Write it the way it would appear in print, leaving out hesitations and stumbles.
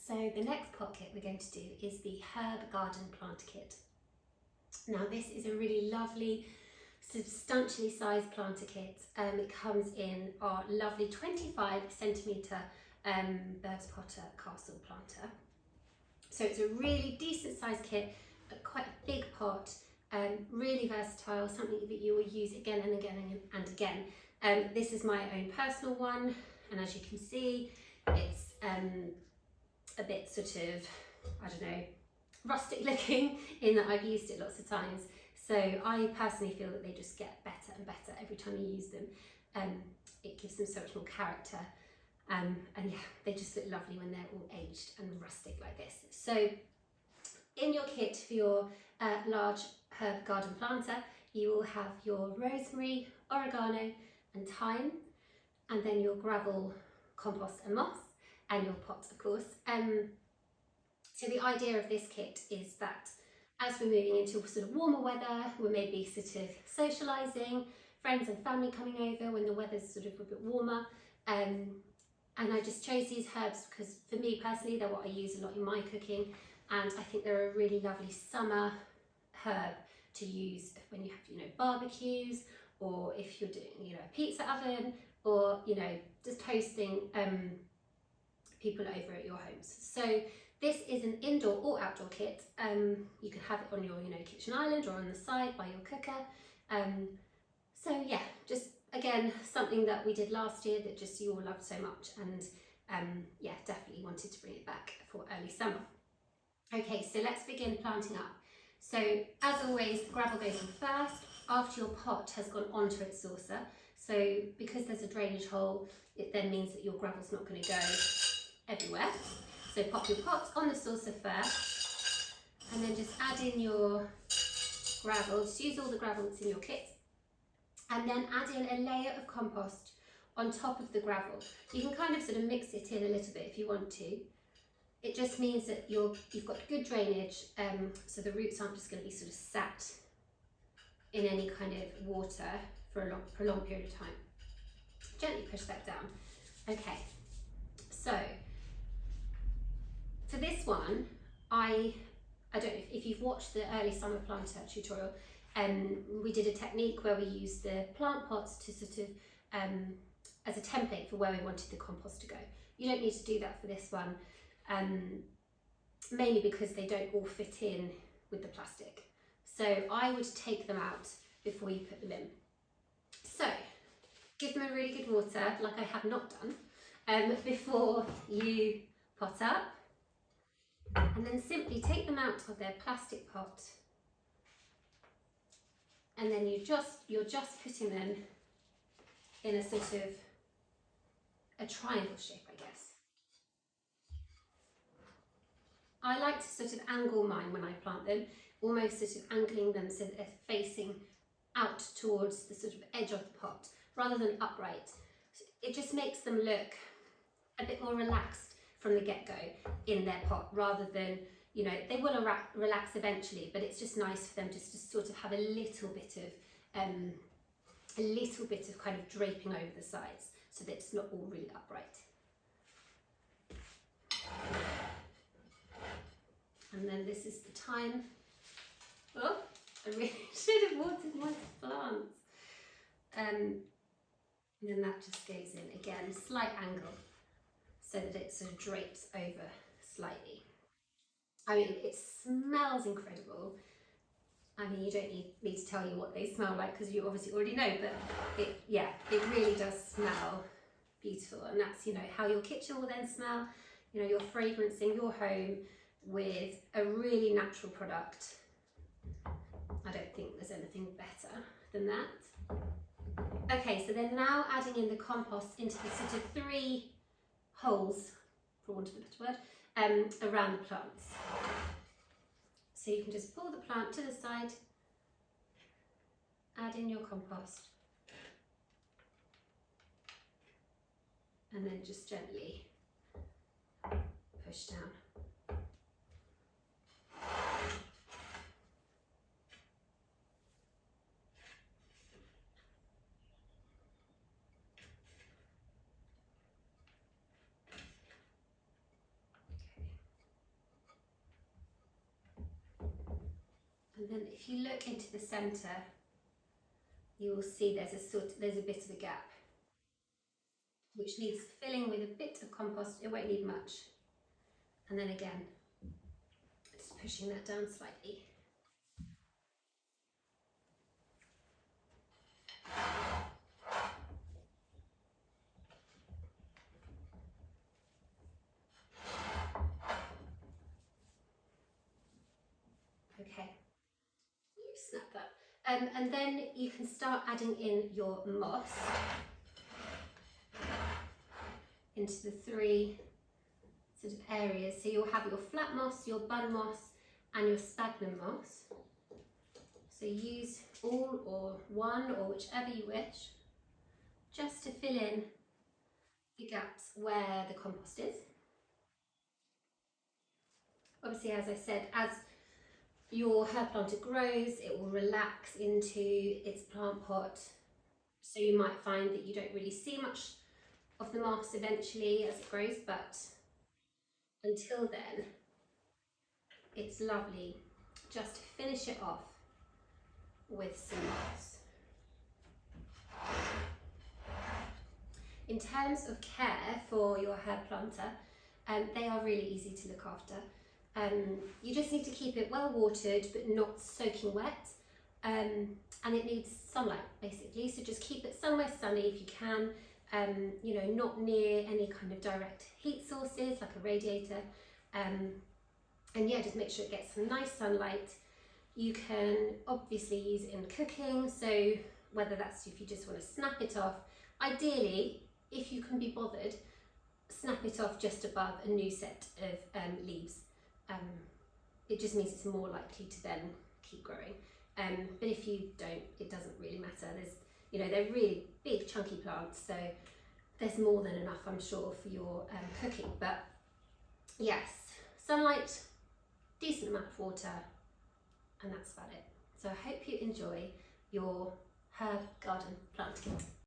So the next pot kit we're going to do is the Herb Garden Plant Kit. Now this is a really lovely, substantially sized planter kit. It comes in our lovely 25cm Bergs Potter Castle planter. So it's a really decent sized kit, quite a big pot, really versatile, something that you will use again and again and again. This is my own personal one, and as you can see, it's a bit sort of, I don't know, rustic looking in that I've used it lots of times. So I personally feel that they just get better and better every time you use them. It gives them so much more character. And yeah, they just look lovely when they're all aged and rustic like this. So in your kit for your large herb garden planter, you will have your rosemary, oregano and thyme, and then your gravel, compost and moss, and your pots of course. So the idea of this kit is that as we're moving into sort of warmer weather, we're maybe sort of socialising, friends and family coming over when the weather's sort of a bit warmer. And I just chose these herbs because for me personally, they're what I use a lot in my cooking. And I think they're a really lovely summer herb to use when you have, barbecues, or if you're doing, a pizza oven, or, just hosting people over at your homes. So this is an indoor or outdoor kit. You can have it on your, kitchen island or on the side by your cooker. So yeah, just again, something that we did last year that just you all loved so much, and yeah, definitely wanted to bring it back for early summer. Okay, so let's begin planting up. So as always, the gravel goes in first after your pot has gone onto its saucer. So because there's a drainage hole, it then means that your gravel's not going to go everywhere. So pop your pot on the saucer first, and then just add in your gravel. Just use all the gravel that's in your kit, and then add in a layer of compost on top of the gravel. You can kind of sort of mix it in a little bit if you want to. It just means that you've got good drainage, so the roots aren't just going to be sort of sat in any kind of water for a prolonged period of time. Gently push that down. Okay, so for this one, I don't know if you've watched the early summer planter tutorial, we did a technique where we used the plant pots to sort of as a template for where we wanted the compost to go. You don't need to do that for this one, mainly because they don't all fit in with the plastic. So I would take them out before you put them in. So give them a really good water, like I have not done, before you pot up. And then simply take them out of their plastic pot, and then you're just putting them in a sort of a triangle shape, I guess. I like to sort of angle mine when I plant them, almost sort of angling them so that they're facing out towards the sort of edge of the pot rather than upright. It just makes them look a bit more relaxed from the get-go in their pot, rather than, they will relax eventually, but it's just nice for them just to sort of have a little bit of kind of draping over the sides, so that it's not all really upright. And then this is the thyme. Oh, I really should have watered my plants. And then that just goes in again, slight angle, so that it sort of drapes over slightly. I mean, it smells incredible. I mean, you don't need me to tell you what they smell like because you obviously already know, but it really does smell beautiful. And that's, how your kitchen will then smell. You're fragrancing your home with a really natural product. I don't think there's anything better than that. Okay, so then now adding in the compost into the sort of 3 holes, for want of a better word, around the plants. So you can just pull the plant to the side, add in your compost, and then just gently push down. And then if you look into the centre, you will see there's a bit of a gap, which needs filling with a bit of compost. It won't need much. And then again, just pushing that down slightly. Okay, you snap that. And then you can start adding in your moss into the 3 sort of areas. So you'll have your flat moss, your bun moss, and your sphagnum moss. So use all or one or whichever you wish, just to fill in the gaps where the compost is. Obviously, as I said, as your herb planter grows, it will relax into its plant pot. So you might find that you don't really see much of the moss eventually as it grows, but until then, it's lovely just to finish it off with some moss. In terms of care for your herb planter, they are really easy to look after. You just need to keep it well watered but not soaking wet, and it needs sunlight basically, so just keep it somewhere sunny if you can, you know, not near any kind of direct heat sources like a radiator, and yeah, just make sure it gets some nice sunlight. You can obviously use it in cooking, so whether that's if you just want to snap it off, ideally if you can be bothered, snap it off just above a new set of leaves. It just means it's more likely to then keep growing. But if you don't, it doesn't really matter. There's, you know, they're really big chunky plants, so there's more than enough, I'm sure, for your cooking. But yes, sunlight, decent amount of water, and that's about it. So I hope you enjoy your herb garden plant kit.